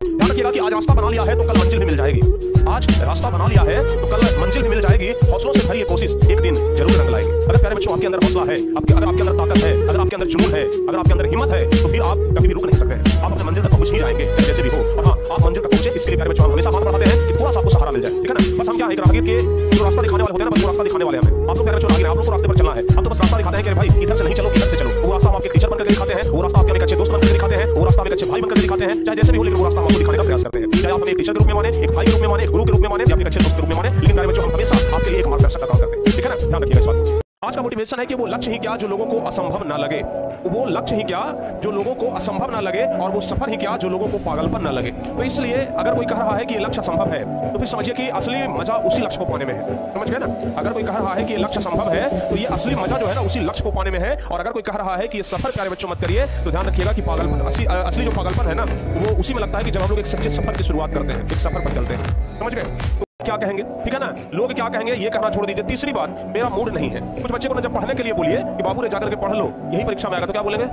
ध्यान रखिएगा कि आज रास्ता बना लिया है तो कल मंजिल भी मिल जाएगी। आज रास्ता बना लिया है तो कल मंजिल भी मिल जाएगी। हौसलों से भरी ये कोशिश एक दिन जरूर रंग लाएगी। अगर प्यारे बच्चों आपके अंदर हौसला है, अगर आपके अंदर ताकत है, अगर आपके अंदर जुनून है, अगर आपके अंदर हिम्मत है, तो फिर आप कभी भी रुक नहीं सकते। आप अपने मंजिल तक पहुंच ही जाएंगे चाहे जैसे भी हो। और हाँ, आप मंजिल तक पहुंचे इसके लिए प्यारे बच्चों हम हमेशा हाथ बढ़ाते हैं कि थोड़ा सा आपको सहारा मिल जाए, ठीक है ना। बस हम क्या एक राहगीर के जो रास्ता दिखाने वाले होते हैं ना, बस वो रास्ता दिखाने वाले हमें। आप लोग प्यारे बच्चों राहगीर, आप लोग को रास्ते पर चलना है। हम तो बस रास्ता दिखाते हैं कि भाई इधर से नहीं चलो, इधर से चलो। वो रास्ता हम आपके टीचर बनकर दिखाते हैं, वो रास्ता आपके एक अच्छे दोस्त बनकर दिखाते हैं, वो रास्ता एक अच्छे भाई बनकर दिखाते हैं, चाहे जैसे भी हो, लेकिन वो रास्ता हम आपको दिखाने का प्रयास करते हैं। चाहे आप हमें एक टीचर के रूप में माने, एक भाई के रूप में माने, एक गुरु के रूप में माने, या एक अच्छे दोस्त के रूप में माने, लेकिन प्यारे बच्चों हम हमेशा आपके लिए एक मार्गदर्शक का काम करते हैं, ठीक है ना। ध्यान रखिएगा इस बात को। आज का मोटिवेशन है कि वो लक्ष्य ही क्या जो लोगों को असंभव ना लगे, वो लक्ष्य ही क्या जो लोगों को असंभव ना लगे, और वो सफर ही क्या जो लोगों को पागलपन ना लगे। तो इसलिए अगर कोई कह रहा है कि ये लक्ष्य असंभव है, तो फिर समझिए कि असली मजा उसी लक्ष्य को पाने में है। समझ गए ना। अगर कोई कह रहा है कि ये लक्ष्य संभव है, तो ये असली मजा जो है ना उसी लक्ष्य को पाने में है। और अगर कोई कह रहा है कि ये सफर प्यारे बच्चों मत करिए, तो ध्यान रखिएगा कि पागलपन असली जो पागलपन है ना, वो उसी में लगता है कि जब हम लोग एक सच्चे सफर की शुरुआत करते हैं, एक सफर पर चलते हैं। समझ गए। क्या कहेंगे, ठीक है ना, लोग क्या कहेंगे ये कहना छोड़ दीजिए। तीसरी बात, मेरा मूड नहीं है। कुछ बच्चे को ना जब पढ़ने के लिए बोलिए कि बाबू रे जाकर के पढ़ लो, यही परीक्षा में आएगा, तो क्या बोलेंगे,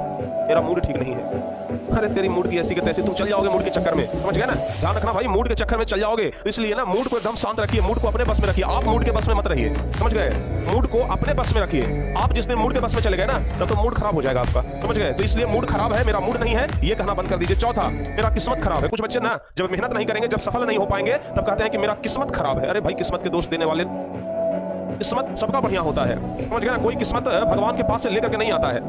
मेरा मूड ठीक नहीं है। अरे तेरी मूड की ऐसी के तैसी, तुम चल जाओगे मूड के चक्कर में। समझ गए ना। ध्यान रखना भाई, मूड के चक्कर में चल जाओगे। तो इसलिए ना मूड को एकदम शांत रखिए, मूड को अपने बस में रखिए। आप मूड के बस में मत रहिए। समझ गए। मूड को अपने बस में रखिए। आप जिस दिन मूड के बस में चले गए ना, तब तो मूड खराब हो जाएगा आपका। समझ गए। तो इसलिए मूड खराब है, मेरा मूड नहीं है, ये कहना बंद कर दीजिए। चौथा, मेरा किस्मत खराब है। कुछ बच्चे ना जब मेहनत नहीं करेंगे, जब सफल नहीं हो पाएंगे, तब कहते हैं कि मेरा किस्मत खराब है। अरे भाई, किस्मत के दोष देने वाले, किस्मत सबका बढ़िया होता है। समझ गए ना। कोई किस्मत भगवान के पास से लेकर के नहीं आता है,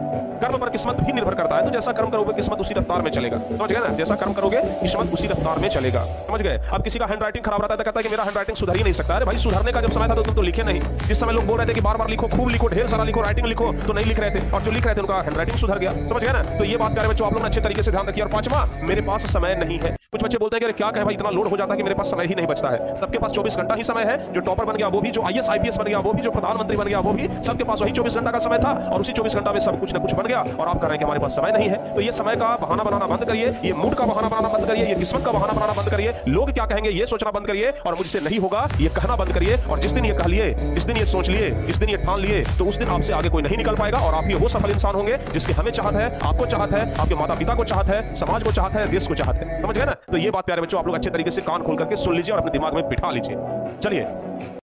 कर्म पर किस्मत भी निर्भर करता है। तो जैसा कर्म करोगे किस्मत उसी रफ्तार में चलेगा। समझ गए ना। जैसा कर्म करोगे किस्मत उसी रफ्तार में चलेगा। समझ गए। अब किसी का हैंडराइटिंग खराब रहता है तो कहता है कि मेरा हैंडराइटिंग सुधर ही नहीं सकता। अरे भाई, सुधरने का जब समय था तो तुम तो लिखे नहीं। जिस समय लोग बोल रहे थे कि बार बार लिखो, खूब लिखो, ढेर सारा लिखो, राइटिंग लिखो, तो नहीं लिख रहे थे, और जो लिख रहे थे उनका हैंडराइटिंग सुधर गया। समझ गए ना। तो ये बात प्यारे बच्चों आप लोग अच्छे तरीके से ध्यान रखिए। और पांचवा, मेरे पास समय नहीं है। कुछ बच्चे बोलते हैं कि क्या कहे भाई, इतना लोड हो जाता है कि मेरे पास समय ही नहीं बचता है। सबके पास 24 घंटा ही समय है। जो टॉपर बन गया वो भी, जो IAS IPS बन गया वो भी, जो प्रधानमंत्री बन गया वो भी, सबके पास वही 24 घंटा का समय था, और उसी 24 घंटा में सब कुछ ना कुछ बन गया। और आप कह रहे हैं कि हमारे पास समय नहीं है। तो ये समय का बहाना बनाना बंद करिए, ये मूड का बहाना बनाना बंद करिए, ये किस्मत का बहाना बनाना बंद करिए। लोग क्या कहेंगे ये सोचना बंद करिए, और मुझसे नहीं होगा ये कहना बंद करिए। और जिस दिन ये कह लिए, जिस दिन ये सोच लिए, जिस दिन ये ठान लिए, तो उस दिन आपसे आगे कोई नहीं निकल पाएगा। और आप ही वो सफल इंसान होंगे जिसकी हमें चाहत है, आपको चाहत है, आपके माता पिता को चाहत है, समाज को चाहत है, देश को चाहत है। समझ गए ना। तो ये बात प्यारे बच्चों आप लोग अच्छे तरीके से कान खोल करके सुन लीजिए और अपने दिमाग में बिठा लीजिए। चलिए।